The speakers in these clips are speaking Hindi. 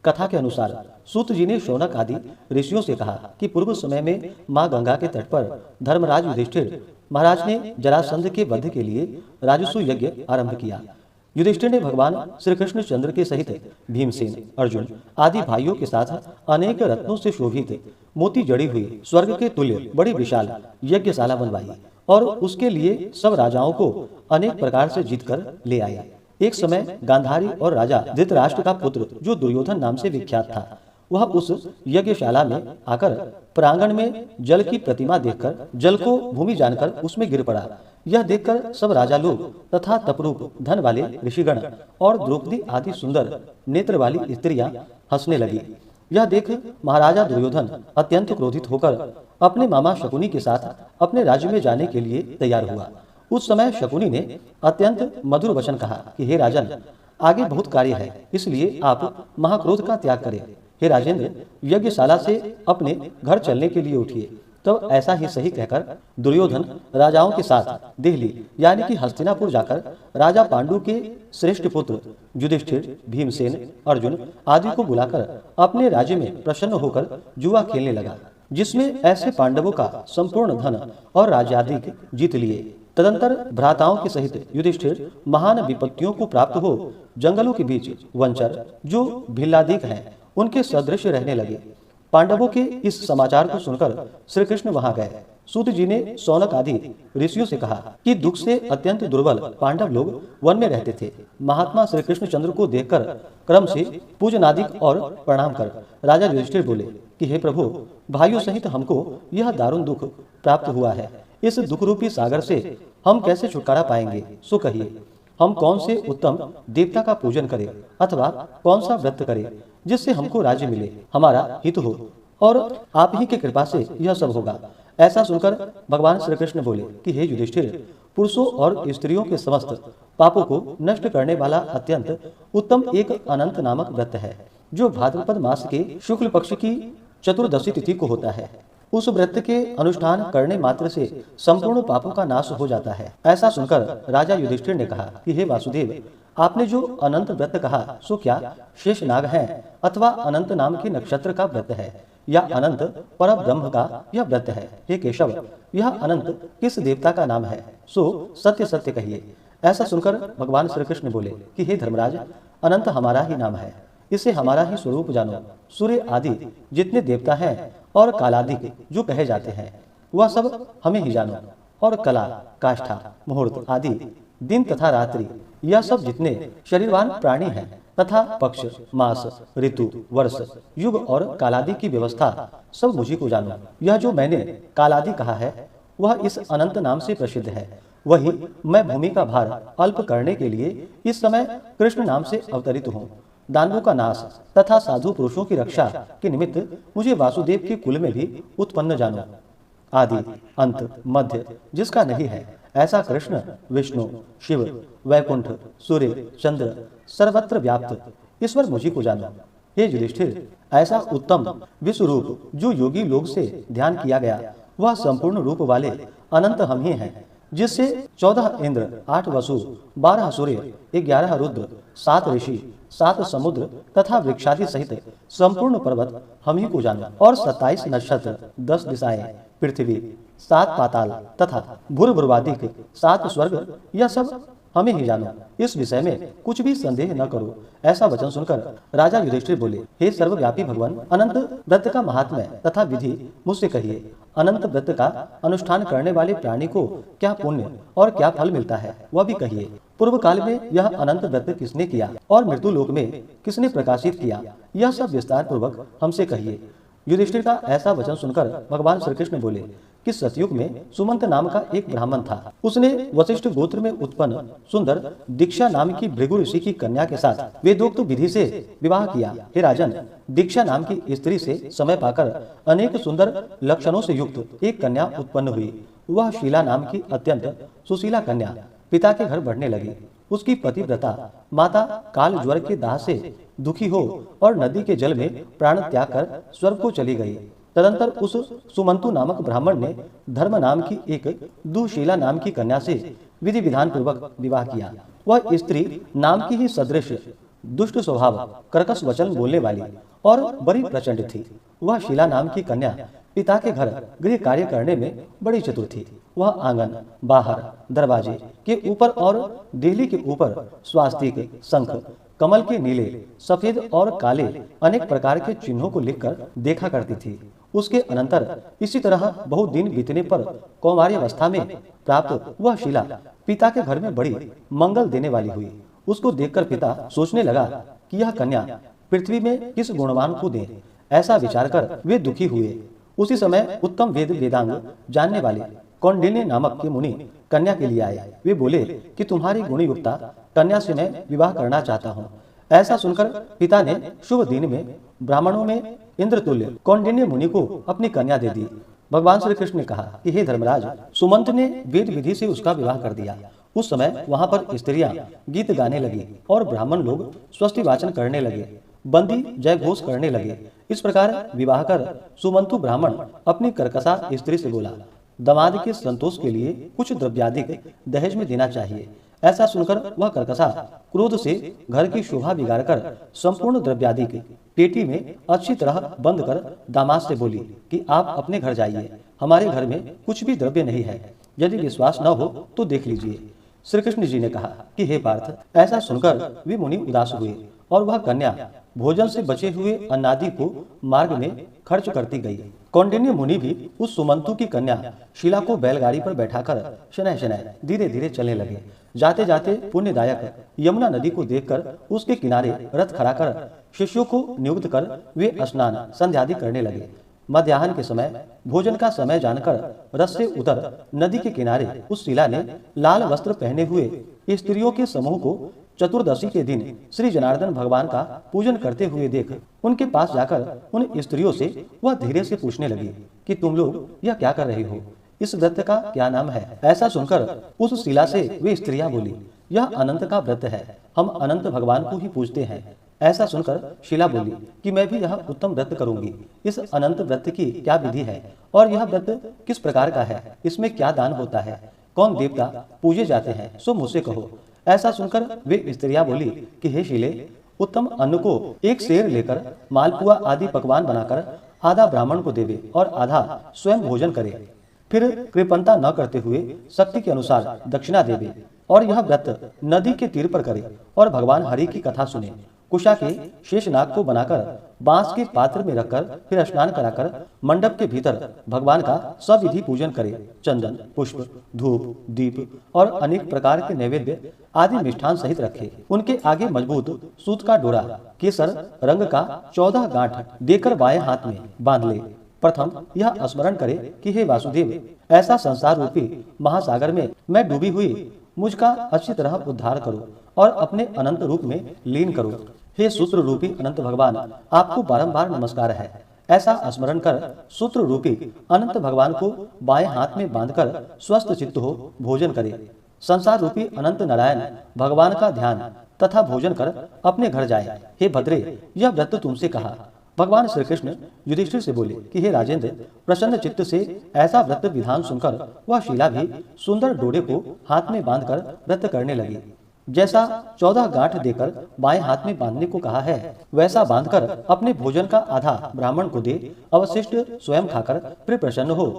कथा के अनुसार सूत जी ने शौनक आदि ऋषियों से कहा कि पूर्व समय में माँ गंगा के तट पर धर्मराज युधिष्ठिर महाराज ने जरासंध के वध के लिए राजसू यज्ञ आरंभ किया। युधिष्ठिर ने भगवान श्री कृष्ण चंद्र के सहित भीमसेन, अर्जुन आदि भाइयों के साथ अनेक रत्नों से शोभित मोती जड़ी हुई स्वर्ग के तुल्य बड़ी विशाल यज्ञशाला बनवाई और उसके लिए सब राजाओं को अनेक प्रकार से जीतकर ले आए। एक समय गांधारी और राजा धृतराष्ट्र का पुत्र जो दुर्योधन नाम से विख्यात था, वह उस यज्ञशाला में आकर प्रांगण में जल की प्रतिमा देखकर जल को भूमि जानकर उसमें गिर पड़ा। यह देखकर सब राजा लोग तथा तपरूप धन वाले ऋषिगण और द्रौपदी आदि सुंदर नेत्र वाली स्त्रियां हंसने लगी। यह देख महाराजा दुर्योधन अत्यंत क्रोधित होकर अपने मामा शकुनी के साथ अपने राज्य में जाने के लिए तैयार हुआ। उस समय शकुनी ने अत्यंत मधुर वचन कहा कि हे राजन, आगे बहुत कार्य है, इसलिए आप महाक्रोध का त्याग करें। हे राजेंद्र, यज्ञशाला से अपने घर चलने के लिए उठिए। तब ऐसा ही सही कहकर दुर्योधन राजाओं के साथ दिल्ली यानी कि हस्तिनापुर जाकर राजा पांडु के श्रेष्ठ पुत्र युधिष्ठिर, भीमसेन, अर्जुन आदि को बुलाकर अपने राज्य में प्रसन्न होकर जुआ खेलने लगा, जिसमें ऐसे पांडवों का संपूर्ण धन और राज्याधिक जीत लिए। तदंतर भ्राताओं के सहित युधिष्ठिर महान विपत्तियों को प्राप्त हो जंगलों के बीच वंचर जो भिल्लाधिक हैं उनके सदृश रहने लगे। पांडवों के इस समाचार को सुनकर श्री कृष्ण वहां गए। सूत जी ने शौनक आदि ऋषियों से कहा कि दुख से अत्यंत दुर्बल पांडव लोग वन में रहते थे। महात्मा श्री कृष्ण चंद्र को देखकर क्रम से पूजनादिक और प्रणाम कर राजा युधिष्ठिर बोले कि हे प्रभु, भाइयों सहित हमको यह दारुण दुख प्राप्त हुआ है। इस दुख रूपी सागर से हम कैसे छुटकारा पाएंगे? सो कहिए, हम कौन से उत्तम देवता का पूजन करें अथवा कौन सा व्रत करें जिससे हमको राज्य मिले, हमारा हित हो और आप ही की कृपा से यह सब होगा। ऐसा सुनकर भगवान श्री कृष्ण बोले कि हे युधिष्ठिर, पुरुषों और स्त्रियों के समस्त पापों को नष्ट करने वाला अत्यंत उत्तम एक अनंत नामक व्रत है, जो भाद्रपद मास के शुक्ल पक्ष की चतुर्दशी तिथि को होता है। उस व्रत के अनुष्ठान करने मात्र से संपूर्ण पापों का नाश हो जाता है। ऐसा सुनकर राजा युधिष्ठिर ने कहा कि हे वासुदेव, आपने जो अनंत व्रत कहा सो क्या शेष नाग है अथवा अनंत नाम के नक्षत्र का व्रत है या अनंत पर ब्रह्म का यह व्रत है? हे केशव, यह अनंत किस देवता का नाम है? सो सत्य सत्य कहिए। ऐसा सुनकर भगवान श्री कृष्ण बोले कि हे धर्मराज, अनंत हमारा ही नाम है, इसे हमारा ही स्वरूप जानो। सूर्य आदि जितने देवता हैं और कालादिक जो कहे जाते हैं वह सब हमें ही जानो। और कला, काष्ठा, मुहूर्त आदि दिन तथा रात्रि यह सब जितने शरीरवान प्राणी हैं तथा पक्ष, मास, ऋतु, वर्ष, युग और कालादि की व्यवस्था सब मुझी को जानो। यह जो मैंने कालादि कहा है वह इस अनंत नाम से प्रसिद्ध है। वही मैं भूमि का भार अल्प करने के लिए इस समय कृष्ण नाम से अवतरित हूँ। दानवों का नाश तथा साधु पुरुषों की रक्षा के निमित्त मुझे वासुदेव के कुल में भी उत्पन्न जानो। आदि अंत मध्य जिसका नहीं है, ऐसा कृष्ण, विष्णु, शिव, वैकुंठ, सूर्य, चंद्र सर्वत्र व्याप्त ईश्वर मुझी को जानो। हे युधिष्ठिर, ऐसा उत्तम विश्वरूप जो योगी लोग से ध्यान किया गया वह संपूर्ण रूप वाले अनंत हम ही हैं, जिससे 14 इंद्र, 8 वसु, 12 सूर्य, 11 रुद्र, 7 ऋषि, 7 समुद्र तथा वृक्षादि सहित संपूर्ण पर्वत हम ही को जानो। और 27 नक्षत्र, 10 दिशाएं, पृथ्वी, 7 पाताल तथा भूर्भुवादिक 7 स्वर्ग यह सब हमें ही जानो। इस विषय में कुछ भी संदेह न करो। ऐसा वचन सुनकर राजा युधिष्ठिर बोले, हे सर्वव्यापी भगवान, अनंत व्रत का महात्म्य तथा विधि मुझसे कहिए। अनंत व्रत का अनुष्ठान करने वाले प्राणी को क्या पुण्य और क्या फल मिलता है वह भी कहिए। पूर्व काल में यह अनंत व्रत किसने किया और मृत्यु लोक में किसने प्रकाशित किया, यह सब विस्तार पूर्वक हमसे कहिए। युधिष्ठिर का ऐसा वचन सुनकर भगवान श्री कृष्ण बोले कि सतयुग में सुमंत नाम का एक ब्राह्मण था। उसने वशिष्ठ गोत्र में उत्पन्न सुंदर दीक्षा नाम की भृगु ऋषि की कन्या के साथ वेदोक्त विधि से विवाह किया। हे राजन, दीक्षा नाम की स्त्री से समय पाकर अनेक सुंदर लक्षणों से युक्त एक कन्या उत्पन्न हुई। वह शीला नाम की अत्यंत सुशीला कन्या पिता के घर बढ़ने लगी। उसकी पतिव्रता माता काल ज्वर के दाह से दुखी हो और नदी के जल में प्राण त्याग कर स्वर्ग को चली गई। तदंतर उस सुमंतु नामक ब्राह्मण ने धर्म नाम की एक दुशीला नाम की कन्या से विधि विधान पूर्वक विवाह किया। वह स्त्री नाम की ही सदृश दुष्ट स्वभाव, कर्कश वचन बोलने वाली और बड़ी प्रचंड थी। वह शीला नाम की कन्या पिता के घर गृह कार्य करने में बड़ी चतुर थी। वह आंगन, बाहर, दरवाजे के ऊपर और देहली के ऊपर स्वास्तिक, शंख, कमल के नीले, सफेद और काले अनेक प्रकार के चिन्हों को लिखकर देखा करती थी। उसके अनंतर इसी तरह बहुत दिन बीतने पर कौमार्य अवस्था में प्राप्त वह शीला पिता के घर में बड़ी मंगल देने वाली हुई। उसको देखकर पिता सोचने लगा कि यह कन्या पृथ्वी में किस गुणवान को दे। ऐसा विचार कर वे दुखी हुए। उसी समय उत्तम वेद वेदांग जानने वाले कौंडिन्य नामक के मुनि कन्या के लिए आए। वे बोले कि तुम्हारी गुणयुक्ता कन्या से मैं विवाह करना चाहता हूँ। ऐसा सुनकर पिता ने शुभ दिन में ब्राह्मणों में इंद्रतुल्य कौंडिन्य मुनि को अपनी कन्या दे दी। भगवान श्री कृष्ण ने कहा कि हे धर्मराज, सुमंत ने वेद विधि से उसका विवाह कर दिया। उस समय वहां पर स्त्रियां गीत गाने लगी और ब्राह्मण लोग स्वस्ति वाचन करने लगे, बंदी जय घोष करने लगे। इस प्रकार विवाह कर सुमंतु ब्राह्मण अपनी कर्कशा स्त्री से बोला, दामाद के संतोष के लिए कुछ द्रव्याधिक दहेज में देना चाहिए। ऐसा सुनकर वह कर्कशा क्रोध से घर की शोभा बिगाड़कर संपूर्ण द्रव्याधिक पेटी में अच्छी तरह बंद कर दामाद से बोली कि आप अपने घर जाइए, हमारे घर में कुछ भी द्रव्य नहीं है। यदि विश्वास न हो तो देख लीजिए। श्री कृष्ण जी ने कहा कि हे पार्थ, ऐसा सुनकर वे मुनि उदास हुए और वह कन्या भोजन से बचे हुए अन्नादि को मार्ग में खर्च करती गई। कौंडिन्य मुनि भी उस सुमंतु की कन्या शीला को बैलगाड़ी पर बैठाकर शनैः शनैः धीरे धीरे चलने लगे। जाते जाते पुण्यदायक यमुना नदी को देखकर उसके किनारे रथ खड़ा कर शिष्यों को नियुक्त कर वे स्नान संध्यादि करने लगे। मध्याह्न के समय भोजन का समय जानकर रथ से उतर नदी के किनारे उस शीला ने लाल वस्त्र पहने हुए स्त्रियों के समूह को चतुर्दशी के दिन श्री जनार्दन भगवान का पूजन करते हुए देख उनके पास जाकर उन स्त्रियों से वह धीरे से पूछने लगी कि तुम लोग यह क्या कर रही हो, इस व्रत का क्या नाम है। ऐसा सुनकर उस शीला से वे स्त्रियां बोली, यह अनंत का व्रत है, हम अनंत भगवान को ही पूजते हैं। ऐसा सुनकर शीला बोली कि मैं भी यह उत्तम व्रत करूंगी। इस अनंत व्रत की क्या विधि है और यह व्रत किस प्रकार का है, इसमें क्या दान होता है, कौन देवता पूजे जाते हैं, सो मुझसे कहो। ऐसा सुनकर वे स्त्रियां बोली कि हे शीले, उत्तम अन्न को एक शेर लेकर मालपुआ आदि पकवान बनाकर आधा ब्राह्मण को देवे और आधा स्वयं भोजन करे, फिर कृपणता न करते हुए शक्ति के अनुसार दक्षिणा देवे और यह व्रत नदी के तीर पर करे और भगवान हरि की कथा सुने। कुशा के शेष नाग को बनाकर बांस के पात्र में रखकर फिर स्नान कराकर मंडप के भीतर भगवान का सविधि पूजन करे। चंदन, पुष्प, धूप, दीप और अनेक प्रकार के नैवेद्य आदि मिष्ठान सहित रखे। उनके आगे मजबूत सूत का डोरा केसर रंग का 14 गांठ देकर बाएं हाथ में बांध ले। प्रथम यह स्मरण करे कि हे वासुदेव, ऐसा संसार रूपी महासागर में मैं डूबी हुई, मुझका अच्छी तरह उद्धार करो और अपने अनंत रूप में लीन करो। हे सूत्र रूपी अनंत भगवान, आपको बारंबार नमस्कार है। ऐसा स्मरण कर सूत्र रूपी अनंत भगवान को बाएं हाथ में बांधकर स्वस्थ चित्त हो भोजन करे। संसार रूपी अनंत नारायण भगवान का ध्यान तथा भोजन कर अपने घर जाए। हे भद्रे, यह व्रत तुमसे कहा। भगवान श्री कृष्ण युधिष्ठिर से बोले कि हे राजेंद्र, प्रसन्न चित्त से ऐसा व्रत विधान सुनकर वह शीला भी सुंदर डोरे को हाथ में बांधकर व्रत करने लगी। जैसा 14 गांठ देकर बाएं हाथ में बांधने को कहा है, वैसा बांधकर अपने भोजन का आधा ब्राह्मण को दे, अवशिष्ट स्वयं खाकर फिर प्रसन्न हो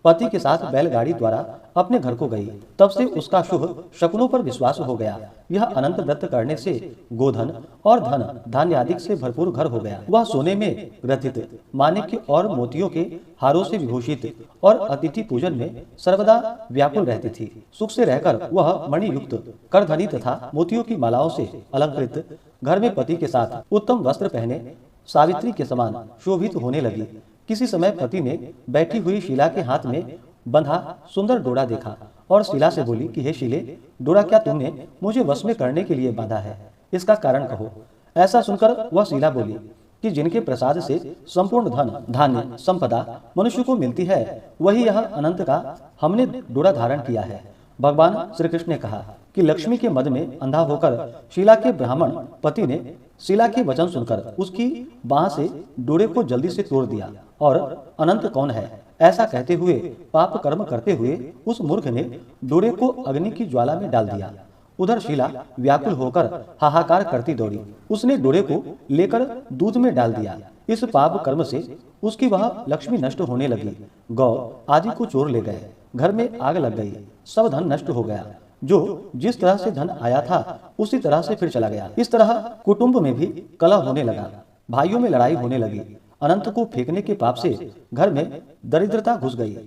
पति के साथ बैलगाड़ी द्वारा अपने घर को गई। तब से उसका शुभ शकुनों पर विश्वास हो गया। यह अनंत व्रत करने से गोधन और धन धान्य आदि से भरपूर घर हो गया। वह सोने में ग्रथित माणिक्य और मोतियों के हारों से विभूषित और अतिथि पूजन में सर्वदा व्याकुल रहती थी। सुख से रहकर वह मणियुक्त करधनी तथा मोतियों की मालाओं से अलंकृत घर में पति के साथ उत्तम वस्त्र पहने सावित्री के समान शोभित होने लगी। किसी समय पति ने बैठी हुई शीला के हाथ में बंधा सुंदर डोरा देखा और शीला से बोली कि हे शीले, डोरा क्या तुमने मुझे वश में करने के लिए बांधा है, इसका कारण कहो। ऐसा सुनकर वह शीला बोली कि जिनके प्रसाद से संपूर्ण धन धान्य संपदा मनुष्य को मिलती है, वही यह अनंत का हमने डोरा धारण किया है। भगवान श्री कृष्ण ने कहा कि लक्ष्मी के मद में अंधा होकर शीला के ब्राह्मण पति ने शीला के वचन सुनकर उसकी बाह से डोरे को जल्दी से तोड़ दिया और अनंत कौन है ऐसा कहते हुए पाप कर्म करते हुए उस मूर्ख ने डोरे को अग्नि की ज्वाला में डाल दिया। उधर शीला व्याकुल होकर हाहाकार करती दौड़ी। उसने डोरे को लेकर दूध में डाल दिया। इस पाप कर्म से उसकी वह लक्ष्मी नष्ट होने लगी। गौ आदि को चोर ले गए, घर में आग लग गई, सब धन नष्ट हो गया। जो जिस तरह से धन आया था उसी तरह से फिर चला गया। इस तरह कुटुंब में भी कलह होने लगा, भाइयों में लड़ाई होने लगी। अनंत को फेंकने के पाप से घर में दरिद्रता घुस गई।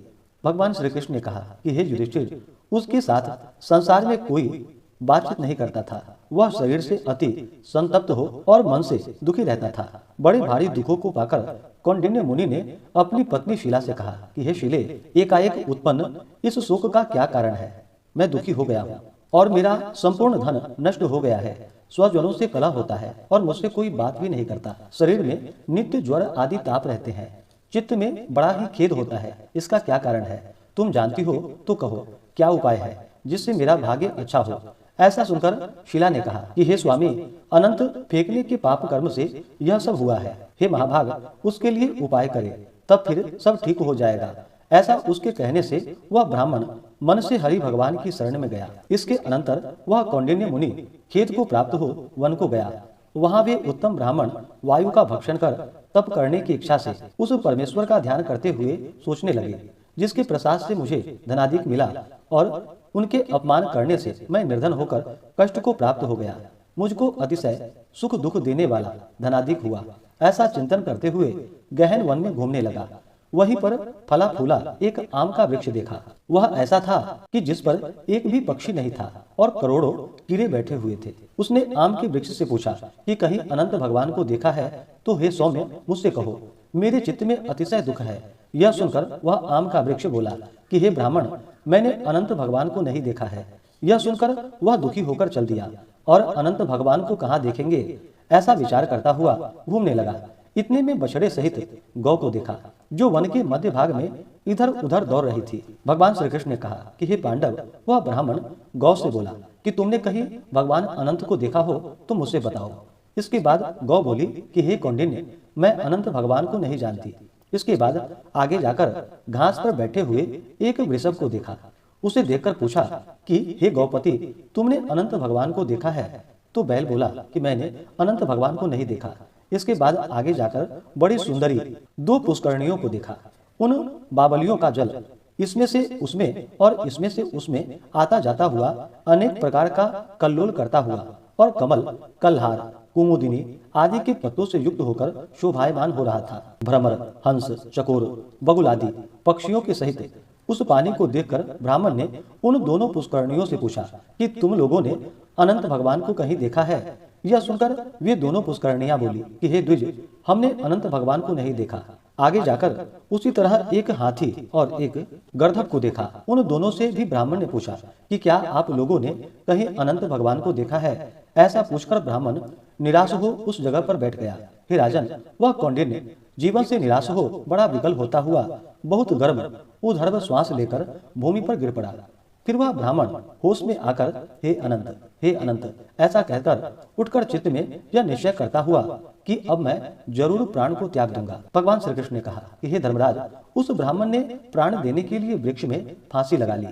भगवान श्री कृष्ण ने कहा कि हे युधिष्ठिर, उसके साथ संसार में कोई बातचीत नहीं करता था। वह शरीर से अति संतप्त हो और मन से दुखी रहता था। बड़े भारी दुखों को पाकर कौंडिन्य मुनि ने अपनी पत्नी शीला से कहा कि हे शीले, एकाएक उत्पन्न इस शोक का क्या कारण है? मैं दुखी हो गया हूँ और मेरा संपूर्ण धन नष्ट हो गया है। स्वजनों से कलह होता है और मुझसे कोई बात भी नहीं करता। शरीर में नित्य ज्वर आदि ताप रहते हैं। चित्त में बड़ा ही खेद होता है। इसका क्या कारण है? तुम जानती हो तो कहो, क्या उपाय है जिससे मेरा भाग्य अच्छा हो? ऐसा सुनकर शीला ने कहा कि हे स्वामी, अनंत फेंकने के पाप कर्म से यह सब हुआ है। हे महाभाग, उसके लिए उपाय करे, तब फिर सब ठीक हो जाएगा। ऐसा उसके कहने से वह ब्राह्मण मन से हरि भगवान की शरण में गया। इसके अनंतर वह कौंडिन्य मुनि खेत को प्राप्त हो वन को गया। वहां वे उत्तम ब्राह्मण वायु का भक्षण कर तप करने की इच्छा से उस परमेश्वर का ध्यान करते हुए सोचने लगे, जिसके प्रसाद से मुझे धनाधिक मिला और उनके अपमान करने से मैं निर्धन होकर कष्ट को प्राप्त हो गया। मुझको अतिशय सुख दुख देने वाला धनाधिक हुआ। ऐसा चिंतन करते हुए गहन वन में घूमने लगा। वहीं पर फला फूला एक आम का वृक्ष देखा। वह ऐसा था कि जिस पर एक भी पक्षी नहीं था और करोड़ों कीड़े बैठे हुए थे। उसने आम के वृक्ष से पूछा कि कहीं अनंत भगवान को देखा है तो हे सौम्य, मुझसे कहो, मेरे चित्त में अतिशय दुख है। यह सुनकर वह आम का वृक्ष बोला कि हे ब्राह्मण, मैंने अनंत भगवान को नहीं देखा है। यह सुनकर वह दुखी होकर चल दिया और अनंत भगवान को कहाँ देखेंगे, ऐसा विचार करता हुआ घूमने लगा। इतने में बछड़े सहित गौ को देखा, जो वन के मध्य भाग में इधर उधर दौड़ रही थी। भगवान श्री कृष्ण ने कहा कि हे पांडव, वह ब्राह्मण गौ से बोला कि तुमने कहीं भगवान अनंत को देखा हो तो मुझसे बताओ। इसके बाद गौ बोली कि हे कौंडिन्य, मैं अनंत भगवान को नहीं जानती। इसके बाद आगे जाकर घास पर बैठे हुए एक वृषभ को देखा। उसे देखकर पूछा कि हे गौपति, तुमने अनंत भगवान को देखा है? तो बैल बोला कि मैंने अनंत भगवान को नहीं देखा। इसके बाद आगे जाकर बड़ी सुंदरी दो पुष्करणियों को देखा। उन बावलियों का जल इसमें से उसमें और इसमें से उसमें आता जाता हुआ अनेक प्रकार का कल्लोल करता हुआ और कमल, कल्हार, कुमुदिनी आदि के पत्तों से युक्त होकर शोभायमान हो रहा था। भ्रमर, हंस, चकोर, बगुल आदि पक्षियों के सहित उस पानी को देखकर ब्राह्मण ने उन दोनों पुष्करणियों से पूछा कि तुम लोगों ने अनंत भगवान को कहीं देखा है? यह सुनकर वे दोनों पुष्करणियां बोली कि हे द्विज, हमने अनंत भगवान को नहीं देखा। आगे जाकर उसी तरह एक हाथी और एक गर्दभ को देखा। उन दोनों से भी ब्राह्मण ने पूछा कि क्या आप लोगों ने कहीं अनंत भगवान को देखा है? ऐसा पूछकर ब्राह्मण निराश हो उस जगह पर बैठ गया। हे राजन, वह कौंडिन्य जीवन से निराश हो बड़ा विकल होता हुआ बहुत गर्म ऊर्ध्व श्वास लेकर भूमि पर गिर पड़ा। फिर वह ब्राह्मण होश में आकर हे अनंत ऐसा कहकर उठकर चित्त में यह निश्चय करता हुआ कि अब मैं जरूर प्राण को त्याग दूंगा। भगवान श्री कृष्ण ने कहा कि हे धर्मराज, उस ब्राह्मण ने प्राण देने के लिए वृक्ष में फांसी लगा ली।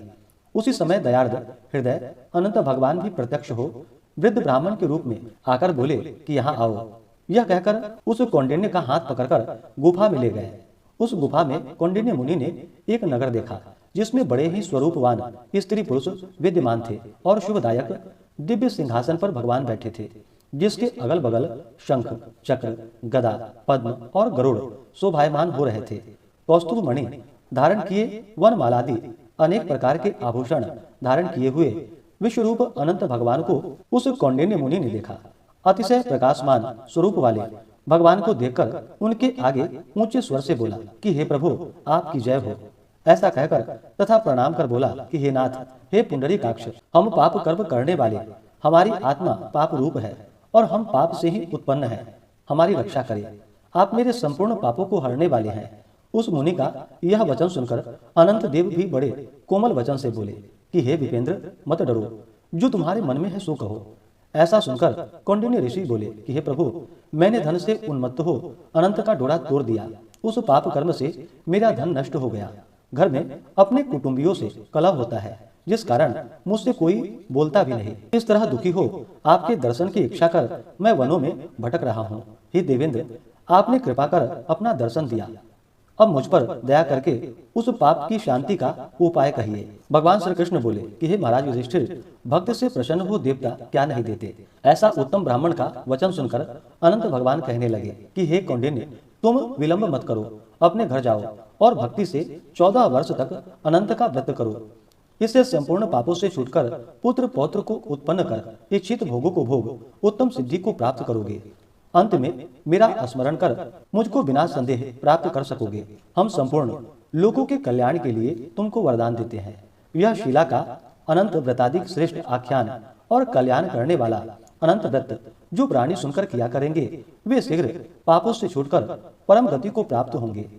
उसी समय दयार्द हृदय अनंत भगवान भी प्रत्यक्ष हो वृद्ध ब्राह्मण के रूप में आकर बोले कि यहाँ आओ। यह कहकर उस कौंडिन्य का हाथ पकड़कर गुफा में ले गए। उस गुफा में कौंडिन्य मुनि ने एक नगर देखा, जिसमें बड़े ही स्वरूपवान स्त्री पुरुष विद्यमान थे और शुभदायक दिव्य सिंहासन पर भगवान बैठे थे, जिसके अगल बगल शंख, चक्र, गदा, पद्म और गरुड़ शोभायमान हो रहे थे। कौस्तुभ मणि धारण किए, वनमालादि अनेक प्रकार के आभूषण धारण किए हुए विश्वरूप अनंत भगवान को उस कौंडिन्य मुनि ने देखा। अतिशय प्रकाशमान स्वरूप वाले भगवान को देखकर उनके आगे ऊंचे स्वर से बोला कि हे प्रभु, आपकी जय हो। ऐसा कहकर तथा प्रणाम कर बोला कि हे नाथ, हे पुंडरीकाक्ष, हम पाप कर्म करने वाले, हमारी आत्मा पाप रूप है और हम पाप से ही उत्पन्न हैं। हमारी रक्षा करें, आप मेरे संपूर्ण पापों को हरने वाले हैं। उस मुनि का यह वचन सुनकर अनंत देव भी बड़े कोमल वचन से बोले कि हे विपेंद्र, मत डरो, जो तुम्हारे मन में है सो कहो। ऐसा सुनकर कौंडिन्य ऋषि बोले कि हे प्रभु, मैंने धन से उन्मत्त हो अनंत का डोरा तोड़ दिया। उस पाप कर्म से मेरा धन नष्ट हो गया। घर में अपने कुटुंबियों से कलह होता है। जिस कारण मुझसे कोई बोलता भी नहीं। इस तरह दुखी हो आपके दर्शन की इच्छा कर मैं वनों में भटक रहा हूँ। हे देवेंद्र, आपने कृपा कर अपना दर्शन दिया, अब मुझ पर दया करके उस पाप की शांति का उपाय कहिए। भगवान श्री कृष्ण बोले कि हे महाराज युधिष्ठिर, भक्त से प्रसन्न हो देवता क्या नहीं देते। ऐसा उत्तम ब्राह्मण का वचन सुनकर अनंत भगवान कहने लगे कि हे कौंडिन्य, तुम विलंब मत करो, अपने घर जाओ और भक्ति से 14 वर्ष तक अनंत का व्रत करो। इससे संपूर्ण पापों से छूटकर पुत्र पौत्र को उत्पन्न कर इच्छित भोगों को भोग उत्तम सिद्धि को प्राप्त करोगे। अंत में मेरा स्मरण कर मुझको बिना संदेह प्राप्त कर सकोगे। हम संपूर्ण लोगों के कल्याण के लिए तुमको वरदान देते हैं। यह शिला का अनंत व्रताधिक श्रेष्ठ आख्यान और कल्याण करने वाला अनंत व्रत जो प्राणी सुनकर किया करेंगे, वे शीघ्र पापों से छूटकर परम गति को प्राप्त होंगे।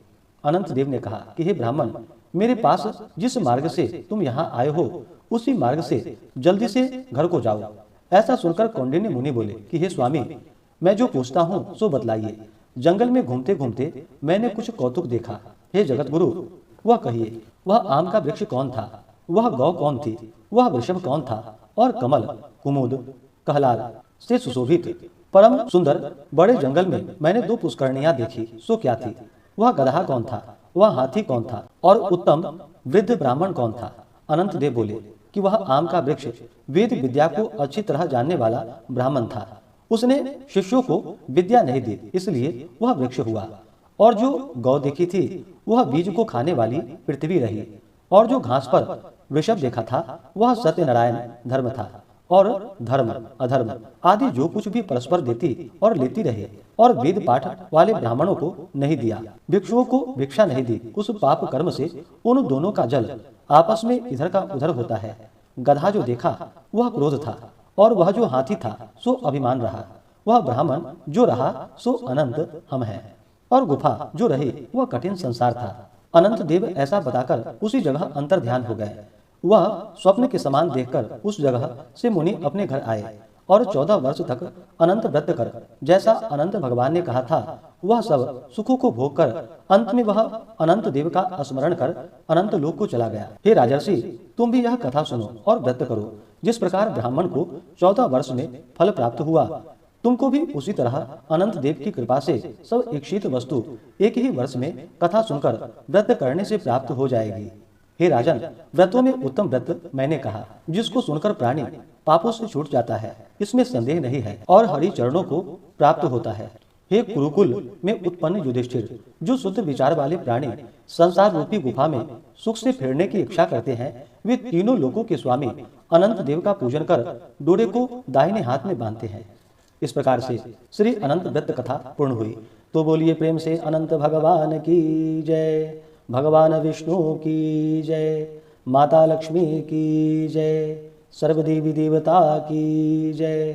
अनंत देव ने कहा कि हे ब्राह्मण, मेरे पास जिस मार्ग से तुम यहाँ आए हो, उसी मार्ग से जल्दी से घर को जाओ। ऐसा सुनकर कौंडिन्य मुनि बोले कि हे स्वामी, मैं जो पूछता हूँ सो बतलाइए। जंगल में घूमते घूमते मैंने कुछ कौतुक देखा। हे जगत गुरु, वह कहिए। वह आम का वृक्ष कौन था, वह गौ कौन थी, वह वृषभ कौन था, और कमल, कुमुद, कहलार से सुशोभित परम सुंदर बड़े जंगल में मैंने 2 पुष्करणियां देखी, सो क्या थी। वह गदहा कौन था, वह हाथी कौन था, और उत्तम वृद्ध ब्राह्मण कौन था। अनंत देव बोले कि वह आम का वृक्ष वेद विद्या को अच्छी तरह जानने वाला ब्राह्मण था। उसने शिष्यों को विद्या नहीं दी, इसलिए वह वृक्ष हुआ। और जो गौ देखी थी, वह बीज को खाने वाली पृथ्वी रही। और जो घास पर वृषभ देखा था, वह सत्यनारायण धर्म था। और धर्म अधर्म आदि जो कुछ भी परस्पर देती और लेती रहे, और वेद पाठ वाले ब्राह्मणों को नहीं दिया, भिक्षुओं को भिक्षा नहीं दी, उस पाप कर्म से उन दोनों का जल आपस में इधर का उधर होता है। गधा जो देखा वह क्रोध था, और वह जो हाथी था सो अभिमान रहा। वह ब्राह्मण जो रहा सो अनंत हम हैं, और गुफा जो रही वह कठिन संसार था। अनंत देव ऐसा बताकर उसी जगह अंतर ध्यान हो गए। वह स्वप्न के समान देखकर उस जगह से मुनि अपने घर आए और 14 वर्ष तक अनंत व्रत कर जैसा अनंत भगवान ने कहा था, वह सब सुखों को भोग कर अंत में वह अनंत देव का स्मरण कर अनंत लोक को चला गया। हे राजर्षि, तुम भी यह कथा सुनो और व्रत करो। जिस प्रकार ब्राह्मण को 14 वर्ष में फल प्राप्त हुआ, तुमको भी उसी तरह अनंत देव की कृपा से सब इच्छित वस्तु एक ही वर्ष में कथा सुनकर व्रत करने से प्राप्त हो जाएगी। हे राजन, व्रतों में उत्तम व्रत मैंने कहा, जिसको सुनकर प्राणी पापों से छूट जाता है, इसमें संदेह नहीं है, और हरि चरणों को प्राप्त होता है। हे कुरुकुल में उत्पन्न युधिष्ठिर, जो शुद्ध विचार वाले प्राणी संसार रूपी गुफा में सुख से फिरने की इच्छा करते हैं, वे तीनों लोकों के स्वामी अनंत देव का पूजन कर डोरे को दाहिने हाथ में बांधते हैं। इस प्रकार से श्री अनंत व्रत कथा पूर्ण हुई। तो बोलिए प्रेम से अनंत भगवान की जय, भगवान विष्णु की जय, माता लक्ष्मी की जय, सर्वदेवी देवता की जय।